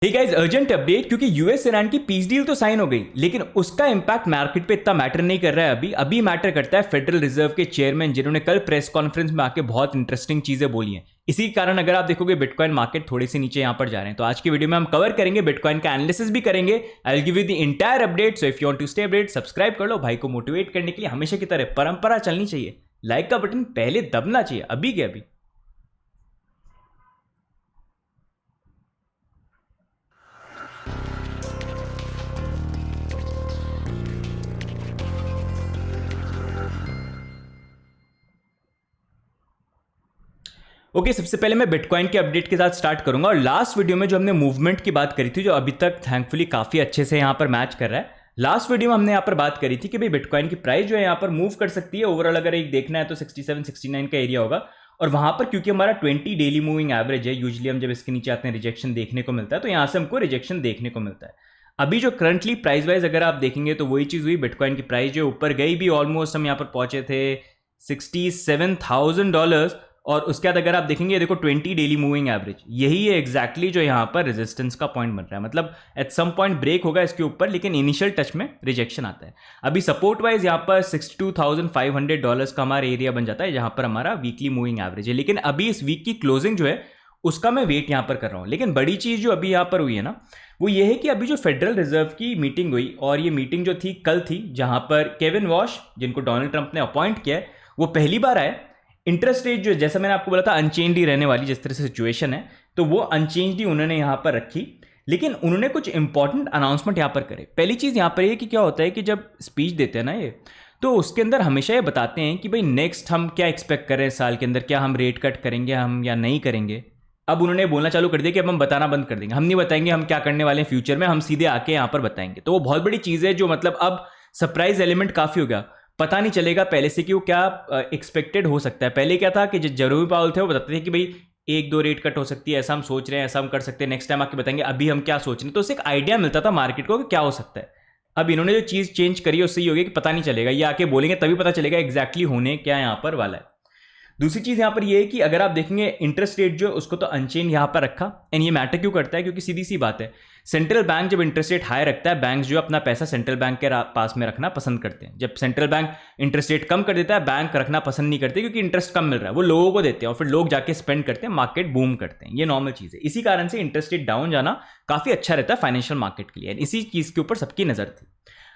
Hey guys, urgent update, क्योंकि US Iran की peace deal तो साइन हो गई, लेकिन उसका इंपैक्ट मार्केट पे इतना मैटर नहीं कर रहा है। अभी मैटर करता है फेडरल रिजर्व के चेयरमैन, जिन्होंने कल प्रेस कॉन्फ्रेंस में आके बहुत इंटरेस्टिंग चीजें बोली हैं। इसी कारण अगर आप देखोगे बिटकॉइन मार्केट थोड़े से नीचे यहां पर जा रहे हैं। तो आज की वीडियो में हम कवर करेंगे, बिटकॉइन का एनालिसिस भी करेंगे। I will give you the entire update. So if you want to stay update, subscribe कर लो। भाई को मोटिवेट करने के लिए हमेशा की तरह परंपरा चलनी चाहिए, लाइक का बटन पहले दबना चाहिए, अभी के अभी। ओके, सबसे पहले मैं बिटकॉइन के अपडेट के साथ स्टार्ट करूंगा। और लास्ट वीडियो में जो हमने मूवमेंट की बात करी थी, जो अभी तक थैंकफुली काफी अच्छे से यहां पर मैच कर रहा है। लास्ट वीडियो में हमने यहां पर बात करी थी कि भाई बिटकॉइन की प्राइस जो है यहां पर मूव कर सकती है। ओवरऑल अगर एक देखना है तो 67 69 का एरिया होगा। और वहां पर क्योंकि हमारा 20 डेली मूविंग एवरेज है, यूजुअली हम जब इसके नीचे आते हैं रिजेक्शन देखने को मिलता है, तो यहां से हमको रिजेक्शन देखने को मिलता है। अभी जो करंटली प्राइस वाइज अगर आप देखेंगे तो वही चीज हुई। बिटकॉइन की प्राइस जो ऊपर गई भी, ऑलमोस्ट हम यहां पर पहुंचे थे $67,000। और उसके बाद अगर आप देखेंगे, देखो 20 डेली मूविंग एवरेज, यही है एग्जैक्टली जो यहाँ पर रेजिस्टेंस का पॉइंट बन रहा है। मतलब एट सम पॉइंट ब्रेक होगा इसके ऊपर, लेकिन इनिशियल टच में रिजेक्शन आता है। अभी सपोर्ट वाइज यहाँ पर $62,500 का हमारा एरिया बन जाता है, जहाँ पर हमारा वीकली मूविंग एवरेज है। लेकिन अभी इस वीक की क्लोजिंग जो है उसका मैं वेट यहाँ पर कर रहा हूँ। लेकिन बड़ी चीज जो अभी यहाँ पर हुई है ना, वो ये है कि अभी जो फेडरल रिजर्व की मीटिंग हुई, और ये मीटिंग जो थी कल थी, जहां पर केविन वॉश, जिनको डोनाल्ड ट्रंप ने अपॉइंट किया है, वो पहली बार आए। इंटरेस्ट रेट जो जैसा मैंने आपको बोला था अनचेंज ही रहने वाली, जिस तरह से सिचुएशन है, तो वो अनचेंज ही उन्होंने यहां पर रखी। लेकिन उन्होंने कुछ इंपॉर्टेंट अनाउंसमेंट यहां पर करे। पहली चीज यहां पर ये कि क्या होता है कि जब स्पीच देते हैं ना ये, तो उसके अंदर हमेशा ये बताते हैं कि भाई नेक्स्ट हम क्या एक्सपेक्ट कर रहे हैं साल के अंदर, क्या हम रेट कट करेंगे हम या नहीं करेंगे। अब उन्होंने बोलना चालू कर दिया कि अब हम बताना बंद कर देंगे, हम नहीं बताएंगे हम क्या करने वाले हैं फ्यूचर में, हम सीधे आके यहाँ पर बताएंगे। तो वो बहुत बड़ी चीज़ है, जो मतलब अब सरप्राइज एलिमेंट काफ़ी हो गया। पता नहीं चलेगा पहले से कि वो क्या एक्सपेक्टेड हो सकता है। पहले क्या था कि जो जेरोमी पावल थे वो बताते थे कि भाई 1-2 रेट कट हो सकती है, ऐसा हम सोच रहे हैं, ऐसा हम कर सकते हैं, नेक्स्ट टाइम आके बताएंगे अभी हम क्या सोच रहे हैं। तो उससे एक आइडिया मिलता था मार्केट को कि क्या हो सकता है। अब इन्होंने जो चीज़ चेंज करी है उससे ये हो गया कि पता नहीं चलेगा, ये आके बोलेंगे तभी पता चलेगा एग्जैक्टली होने क्या यहाँ पर वाला है। दूसरी चीज यहां पर ये है कि अगर आप देखेंगे इंटरेस्ट रेट जो उसको तो अनचेंज यहां पर रखा। एंड ये मैटर क्यों करता है, क्योंकि सीधी सी बात है, सेंट्रल बैंक जब इंटरेस्ट रेट हाई रखता है, बैंक जो अपना पैसा सेंट्रल बैंक के पास में रखना पसंद करते हैं। जब सेंट्रल बैंक इंटरेस्ट रेट कम कर देता है, बैंक रखना पसंद नहीं करते, क्योंकि इंटरेस्ट कम मिल रहा है, वो लोगों को देते हैं और फिर लोग जाके स्पेंड करते हैं, मार्केट बूम करते हैं। ये नॉर्मल चीज है। इसी कारण से इंटरेस्ट रेट डाउन जाना काफी अच्छा रहता है फाइनेंशियल मार्केट के लिए। इसी चीज के ऊपर सबकी नजर थी।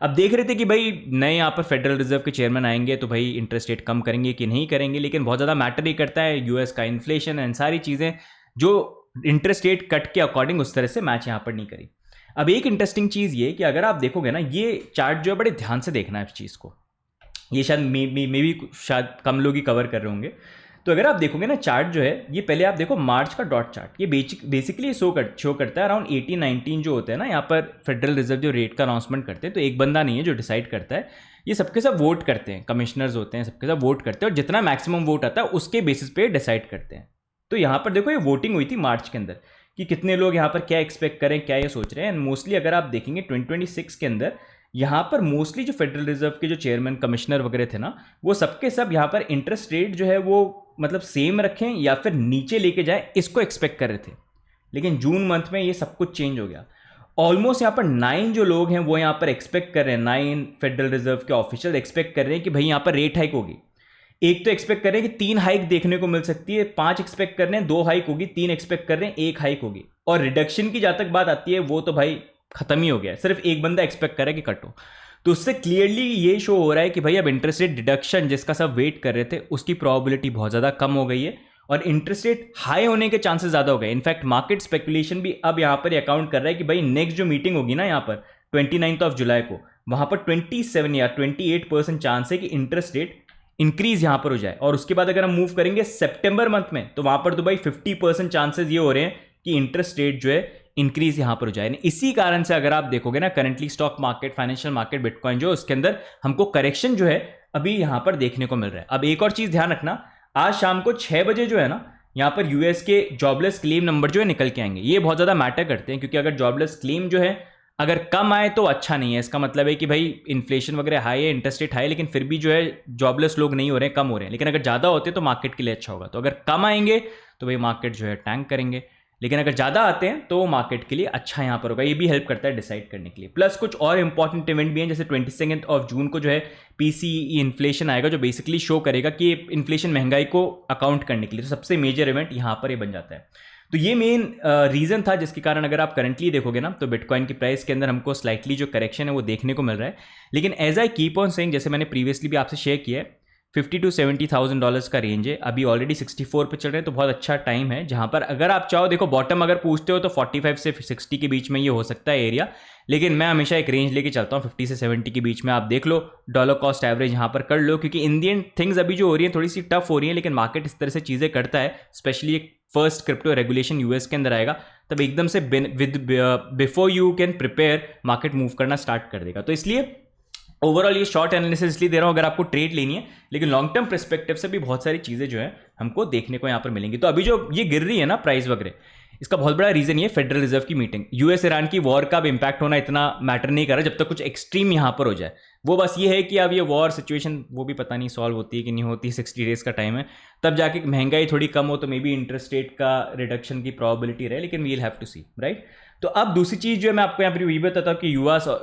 अब देख रहे थे कि भाई नए यहाँ पर फेडरल रिजर्व के चेयरमैन आएंगे तो भाई इंटरेस्ट रेट कम करेंगे कि नहीं करेंगे। लेकिन बहुत ज़्यादा मैटर ही करता है यूएस का इन्फ्लेशन एंड सारी चीज़ें, जो इंटरेस्ट रेट कट के अकॉर्डिंग उस तरह से मैच यहाँ पर नहीं करी। अब एक इंटरेस्टिंग चीज़ ये कि अगर आप देखोगे ना, ये चार्ट जो है बड़े ध्यान से देखना है इस चीज़ को। ये शायद मे भी शायद कम लोग ही कवर कर रहे होंगे। तो अगर आप देखोगे ना चार्ट जो है, ये पहले आप देखो मार्च का डॉट चार्ट, ये बेसिकली शो करता है अराउंड 18-19 जो होते हैं ना यहाँ पर फेडरल रिजर्व जो रेट का अनाउंसमेंट करते हैं। तो एक बंदा नहीं है जो डिसाइड करता है, ये सबके सब वोट करते हैं, कमिश्नर्स होते हैं, सबके सब वोट करते हैं, और जितना मैक्सिमम वोट आता है उसके बेसिस पे डिसाइड करते हैं। तो यहाँ पर देखो ये वोटिंग हुई थी मार्च के अंदर कि कितने लोग यहाँ पर क्या एक्सपेक्ट करें, क्या ये सोच रहे हैं। एंड मोस्टली अगर आप देखेंगे 2026 के अंदर यहाँ पर मोस्टली जो फेडरल रिजर्व के जो चेयरमैन कमिश्नर वगैरह थे ना, वो सबके सब यहाँ पर इंटरेस्ट रेट जो है वो मतलब सेम रखें या फिर नीचे लेके जाए, इसको एक्सपेक्ट कर रहे थे। लेकिन जून मंथ में ये सब कुछ चेंज हो गया। ऑलमोस्ट यहाँ पर 9 जो लोग हैं वो यहाँ पर एक्सपेक्ट कर रहे हैं, 9 फेडरल रिजर्व के ऑफिशियल एक्सपेक्ट कर रहे हैं कि भाई यहाँ पर रेट हाइक होगी। एक तो एक्सपेक्ट कर रहे हैं कि 3 हाइक देखने को मिल सकती है, 5 एक्सपेक्ट कर रहे हैं 2 हाइक होगी, 3 एक्सपेक्ट कर रहे हैं 1 हाइक होगी। और रिडक्शन की जहां तक बात आती है वो तो भाई खत्म ही हो गया है, सिर्फ एक बंदा एक्सपेक्ट कर रहा है कि कट हो। तो उससे क्लियरली ये शो हो रहा है कि भाई अब इंटरेस्ट रेट डिडक्शन जिसका सब वेट कर रहे थे उसकी प्रोबेबिलिटी बहुत ज़्यादा कम हो गई है, और इंटरेस्ट रेट हाई होने के चांसेस ज़्यादा हो गए। इनफैक्ट मार्केट स्पेकुलेशन भी अब यहाँ पर अकाउंट कर रहा है कि भाई नेक्स्ट जो मीटिंग होगी ना यहाँ पर 29 जुलाई को, वहाँ पर 27 या 28% चांस है कि इंटरेस्ट रेट इंक्रीज यहाँ पर हो जाए। और उसके बाद अगर हम मूव करेंगे सितंबर मंथ में, तो वहाँ पर तो भाई 50% चांसेस ये हो रहे हैं कि इंटरेस्ट रेट जो है इंक्रीज यहां पर हो जाए। इसी कारण से अगर आप देखोगे ना currently stock market, financial market, bitcoin जो उसके अंदर हमको करेक्शन जो है अभी यहां पर देखने को मिल रहा है। अब एक और चीज ध्यान रखना, आज शाम को 6 बजे जो है ना यहां पर यूएस के जॉबलेस क्लेम नंबर जो है निकल के आएंगे। ये बहुत ज्यादा मैटर करते हैं, क्योंकि अगर जॉबलेस क्लेम जो है अगर कम आए तो अच्छा नहीं है। इसका मतलब है कि भाई इन्फ्लेशन वगैरह हाई है, इंटरेस्ट रेट हाई है, लेकिन फिर भी जो है जॉबलेस लोग नहीं हो रहे हैं, कम हो रहे हैं। लेकिन अगर ज्यादा होते तो मार्केट के लिए अच्छा होगा। तो अगर कम आएंगे तो भाई मार्केट जो है टैंक करेंगे, लेकिन अगर ज़्यादा आते हैं तो मार्केट के लिए अच्छा यहाँ पर होगा, ये भी हेल्प करता है डिसाइड करने के लिए। प्लस कुछ और इंपॉर्टेंट इवेंट भी हैं, जैसे 22 जून को जो है PCE इन्फ्लेशन आएगा, जो बेसिकली शो करेगा कि इन्फ्लेशन महंगाई को अकाउंट करने के लिए, तो सबसे मेजर इवेंट यहाँ पर ये बन जाता है। तो ये मेन रीज़न था जिसके कारण अगर आप करंटली देखोगे ना तो बिटकॉइन की प्राइस के अंदर हमको स्लाइटली जो करेक्शन है वो देखने को मिल रहा है। लेकिन as I keep on saying, जैसे मैंने प्रीवियसली भी आपसे शेयर किया है, $50,000 to $70,000 का रेंज है, अभी ऑलरेडी 64 पे चल रहे हैं, तो बहुत अच्छा टाइम है जहां पर अगर आप चाहो, देखो बॉटम अगर पूछते हो तो 45 से 60 के बीच में ये हो सकता है एरिया, लेकिन मैं हमेशा एक रेंज लेके चलता हूँ 50 से 70 के बीच में। आप देख लो, डॉलर कॉस्ट एवरेज यहाँ पर कर लो, क्योंकि इंडियन थिंग्स अभी जो हो रही है थोड़ी सी टफ हो रही है, लेकिन मार्केट इस तरह से चीज़ें करता है, स्पेशली एक फर्स्ट क्रिप्टो रेगुलेशन यूएस के अंदर आएगा तब एकदम से before you can prepare market move करना स्टार्ट कर देगा। तो इसलिए ओवरऑल ये शॉर्ट एनालिसिस इसलिए दे रहा हूँ अगर आपको ट्रेड लेनी है, लेकिन लॉन्ग टर्म पर्सपेक्टिव से भी बहुत सारी चीज़ें जो है हमको देखने को यहाँ पर मिलेंगी। तो अभी जो ये गिर रही है ना प्राइस वगैरह, इसका बहुत बड़ा रीजन ये फेडरल रिजर्व की मीटिंग, यूएस ईरान की वॉर का इम्पैक्ट होना इतना मैटर नहीं कर रहा जब तक कुछ एक्सट्रीम यहाँ पर हो जाए। वो बस ये है कि अब ये वॉर सिचुएशन वो भी पता नहीं सॉल्व होती है कि नहीं होती, 60 डेज का टाइम है, तब जाके महंगाई थोड़ी कम हो तो मे बी इंटरेस्ट रेट का रिडक्शन की प्रोबेबिलिटी रहे, लेकिन we will have to see, right. तो अब दूसरी चीज़ जो है मैं आपको यहाँ पर ये बताता हूँ कि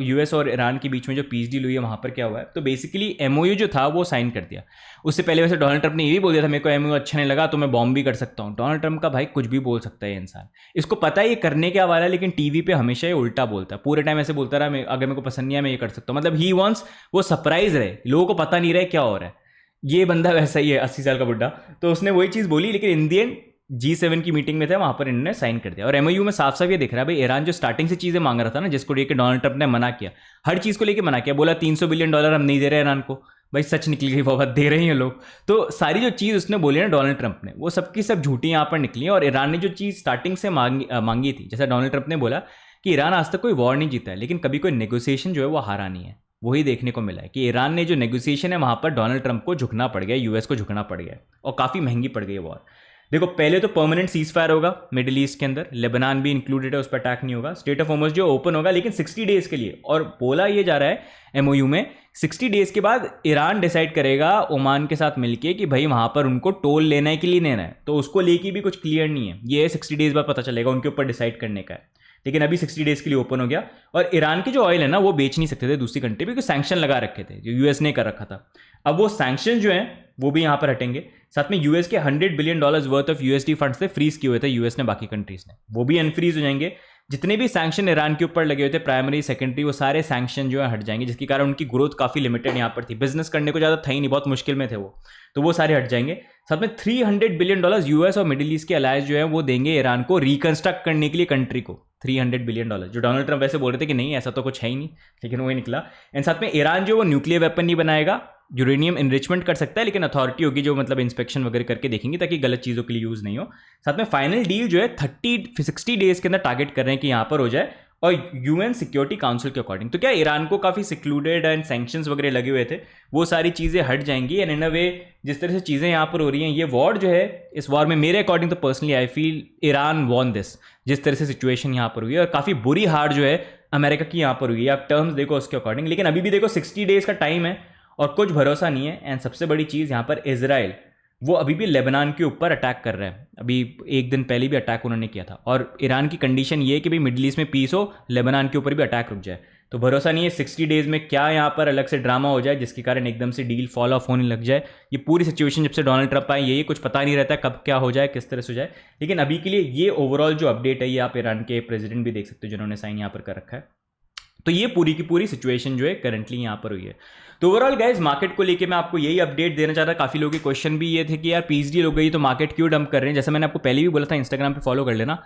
यूएस और ईरान के बीच में जो पीस डील हुई है वहाँ पर क्या हुआ है। तो बेसिकली MOU जो था वो साइन कर दिया। उससे पहले वैसे डोनाल्ड ट्रंप ने ये भी बोल दिया था मेरे को MOU अच्छा नहीं लगा तो मैं बॉम्ब भी कर सकता हूँ। डोनाल्ड ट्रंप का भाई कुछ भी बोल सकता है ये इंसान, इसको पता है ये करने के वाला है, लेकिन टीवी पे हमेशा ये उल्टा बोलता है, पूरे टाइम ऐसे बोलता रहा अगर मेरे को पसंद नहीं है मैं ये कर सकता हूँ, मतलब ही वॉन्ट्स वो सरप्राइज रहे, लोगों को पता नहीं रहे क्या हो रहा है। ये बंदा वैसा ही है, 80 साल का बुड्ढा, तो उसने वही चीज़ बोली, लेकिन इन दी एंड G7 की मीटिंग में थे वहां पर इन्होंने साइन कर दिया। और MOU में साफ साफ ये दिख रहा है भाई, ईरान जो स्टार्टिंग से चीजें मांग रहा था ना, जिसको लेकर डोनाल्ड ट्रंप ने मना किया, हर चीज को लेकर मना किया, बोला $300 बिलियन हम नहीं दे रहे ईरान को, भाई सच निकली गई, बहुत दे रहे हैं लोग। तो सारी जो चीज़ उसने बोली ना डोनाल्ड ट्रंप ने, वो सबकी सब झूठी यहाँ पर निकली है। और ईरान ने जो चीज़ स्टार्टिंग से मांगी थी, जैसा डोनाल्ड ट्रंप ने बोला कि ईरान आज तक कोई वॉर नहीं जीता है, लेकिन कभी कोई नेगोशिएशन जो है वो हारा नहीं है, वही देखने को मिला है कि ईरान ने जो नेगोशिएशन है वहां पर डोनाल्ड ट्रंप को झुकना पड़ गया, यूएस को झुकना पड़ गया, और काफ़ी महंगी पड़ गई है वॉर। देखो पहले तो परमानेंट सीज फायर होगा मिडिल ईस्ट के अंदर, लेबनान भी इंक्लूडेड है, उस पर अटैक नहीं होगा, स्टेट ऑफ होर्मुज़ जो ओपन होगा लेकिन 60 डेज के लिए। और बोला ये जा रहा है MOU में 60 डेज के बाद ईरान डिसाइड करेगा ओमान के साथ मिलके कि भाई वहां पर उनको टोल लेना है कि नहीं लेना है, तो उसको लेके भी कुछ क्लियर नहीं है, ये 60 डेज बाद पता चलेगा, उनके ऊपर डिसाइड करने का है। लेकिन अभी 60 डेज के लिए ओपन हो गया। और ईरान की जो ऑयल है ना वो बेच नहीं सकते थे दूसरी कंट्री पे, क्योंकि सैंक्शन लगा रखे थे जो यूएस ने कर रखा था। अब वो सैंक्शन जो हैं वो भी यहाँ पर हटेंगे। साथ में यूएस के $100 billion worth of USD funds थे, फ्रीज किए हुए थे यूएस ने, बाकी कंट्रीज ने, वो भी अनफ्रीज हो जाएंगे। जितने भी सैंक्शन ईरान के ऊपर लगे हुए थे, प्राइमरी सेकेंडरी, वो सारे सैंक्शन जो है हट जाएंगे, जिसके कारण उनकी ग्रोथ काफ़ी लिमिटेड यहाँ पर थी, बिजनेस करने को ज़्यादा था ही नहीं, बहुत मुश्किल में थे वो, तो वो सारे हट जाएंगे। साथ में $300 बिलियन यूएस और मिडिल ईस्ट के अलायंस जो है वो देंगे ईरान को रिकंस्ट्रक्ट करने के लिए कंट्री को, $300 बिलियन, जो डोनाल्ड ट्रंप वैसे बोल रहे थे कि नहीं ऐसा तो कुछ है ही नहीं, लेकिन वही निकला। एंड साथ में ईरान जो वो न्यूक्लियर वेपन नहीं बनाएगा, यूरेनियम इनरिचमेंट कर सकता है, लेकिन अथॉरिटी होगी जो मतलब इंस्पेक्शन वगैरह करके देखेंगे ताकि गलत चीज़ों के लिए यूज़ नहीं हो। साथ में फाइनल डील जो है 60 डेज के अंदर टारगेट कर रहे हैं कि यहाँ पर हो जाए, और UN सिक्योरिटी काउंसिल के अकॉर्डिंग। तो क्या ईरान को काफ़ी सिक्लूडेड एंड सैंक्शंस वगैरह लगे हुए थे, वो सारी चीज़ें हट जाएंगी। एंड इन अ वे जिस तरह से चीज़ें यहाँ पर हो रही हैं, ये वॉर जो है, इस वॉर में मेरे अकॉर्डिंग तो personally I feel Iran von this, जिस तरह से सिचुएशन यहाँ पर हुई है, और काफ़ी बुरी हार जो है अमेरिका की यहाँ पर हुई है। आप टर्म्स देखो उसके अकॉर्डिंग, लेकिन अभी भी देखो 60 डेज का टाइम है और कुछ भरोसा नहीं है। एंड सबसे बड़ी चीज़ यहाँ पर इजराइल, वो अभी भी लेबनान के ऊपर अटैक कर रहा है, अभी एक दिन पहले भी अटैक उन्होंने किया था। और ईरान की कंडीशन ये है कि भाई मिडिल ईस्ट में पीस हो, लेबनान के ऊपर भी अटैक रुक जाए, तो भरोसा नहीं है 60 डेज में क्या यहाँ पर अलग से ड्रामा हो जाए जिसके कारण एकदम से डील फॉल ऑफ होने लग जाए। ये पूरी सिचुएशन जब से डोनाल्ड ट्रंप आए, यही कुछ पता नहीं रहता है कब क्या हो जाए, किस तरह से हो जाए। लेकिन अभी के लिए ये ओवरऑल जो अपडेट है, ये आप ईरान के प्रेसिडेंट भी देख सकते हो जिन्होंने साइन यहाँ पर कर रखा है। तो ये पूरी की पूरी सिचुएशन जो है करंटली यहाँ पर हुई है। तो ओवरऑल गाइज मार्केट को लेके मैं आपको यही अपडेट देना चाहता। काफ़ी लोगों के क्वेश्चन भी ये थे कि यार पीस डील हो गई तो मार्केट क्यों डंप कर रहे हैं। जैसे मैंने आपको पहले भी बोला था, इंस्टाग्राम पे फॉलो कर लेना,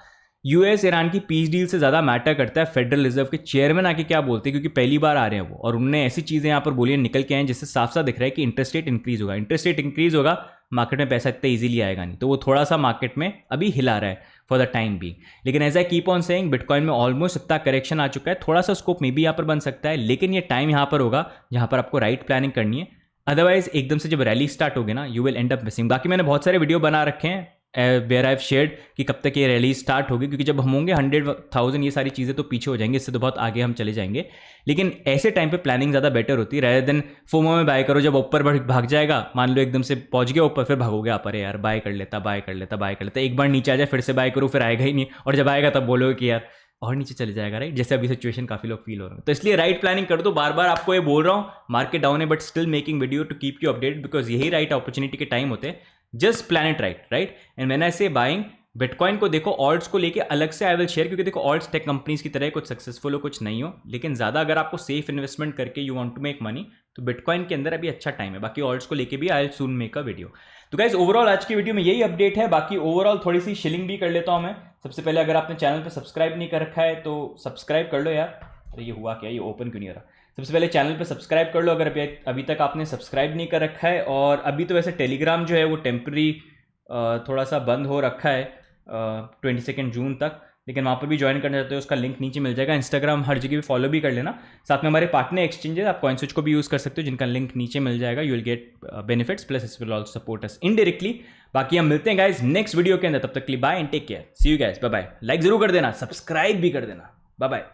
यूएस ईरान की पीस डील से ज़्यादा मैटर करता है फेडरल रिजर्व के चेयरमैन आके क्या बोलते हैं, क्योंकि पहली बार आ रहे हैं वो, और उन्होंने ऐसी चीज़ें यहाँ पर बोली निकल के आए जिससे साफ साफ दिख रहा है कि इंटरेस्ट रेट इंक्रीज होगा। इंटरेस्ट रेट इंक्रीज होगा, मार्केट में पैसा इतना ईजिली आएगा नहीं, तो वो थोड़ा सा मार्केट में अभी हिला रहा है फॉर द टाइम बी। लेकिन as I keep on saying, bitcoin में ऑलमोस्ट इतना करेक्शन आ चुका है, थोड़ा सा स्कोप में भी यहाँ पर बन सकता है, लेकिन ये टाइम यहाँ पर होगा जहाँ पर आपको राइट प्लानिंग करनी है। अदरवाइज एकदम से जब रैली स्टार्ट होगी ना, you will and up missing. बाकी मैंने बहुत सारे वीडियो बना रखे हैं वेयर आई हैव शेयर्ड कि कब तक ये रैली स्टार्ट होगी, क्योंकि जब हम होंगे 100,000 ये सारी चीज़ें तो पीछे हो जाएंगे, इससे तो बहुत आगे हम चले जाएंगे। लेकिन ऐसे टाइम पे प्लानिंग ज़्यादा बेटर होती है रेदर देन फोमो में बाय करो, जब ऊपर भाग जाएगा, मान लो एकदम से पहुंच गया ऊपर, फिर भागोगे आप, अरे यार बाय कर लेता, एक बार नीचे आ जाए फिर से बाय करो, फिर आएगा ही नहीं, और जब आएगा तब बोलोगे कि यार और नीचे चले जाएगा, राइट? जैसे अभी सिचुएशन काफ़ी लोग फील हो रहे हैं। तो इसलिए राइट प्लानिंग कर दो। बार बार आपको ये बोल रहा हूँ, मार्केट डाउन है but still making video to keep you update, because यही राइट अपॉर्चुनिटी के टाइम होते हैं। Just plan it right. And when I say buying, bitcoin को देखो, ऑल्ट्स को लेके अलग से आई विल शेयर, क्योंकि देखो ऑल्ट्स टेक कंपनीज की तरह कुछ सक्सेसफुल हो कुछ नहीं हो, लेकिन ज़्यादा अगर आपको सेफ इन्वेस्टमेंट करके you want to make money तो बिटकॉइन के अंदर अभी अच्छा टाइम है। बाकी ऑल्ट्स को लेके भी I will soon make a video. तो गाइज ओवरऑल आज की वीडियो में यही अपडेट है। बाकी ओवरऑल थोड़ी सी शिलिंग भी कर लेता हूँ मैं। सबसे पहले अगर आपने चैनल पर सब्सक्राइब नहीं कर रखा है तो सब्सक्राइब कर लो यार। अरे ये हुआ क्या, ये ओपन क्यों नहीं हो रहा? सबसे पहले चैनल पे सब्सक्राइब कर लो अगर अभी तक आपने सब्सक्राइब नहीं कर रखा है। और अभी तो वैसे टेलीग्राम जो है वो टेम्प्रेरी थोड़ा सा बंद हो रखा है 22 जून तक, लेकिन वहाँ पर भी ज्वाइन करना चाहते हो उसका लिंक नीचे मिल जाएगा। इंस्टाग्राम हर जगह भी फॉलो भी कर लेना। साथ में हमारे पार्टनर एक्सचेंजेस, आप कॉइनस्विच को भी यूज़ कर सकते हो, जिनका लिंक नीचे मिल जाएगा। You will get benefits plus it will also support us indirectly. बाकी हम मिलते हैं गाइज नेक्स्ट वीडियो के अंदर, तब तक के लिए bye and take care, see you guys, bye bye. Like जरूर कर देना, सब्सक्राइब भी कर देना, बाय बाय।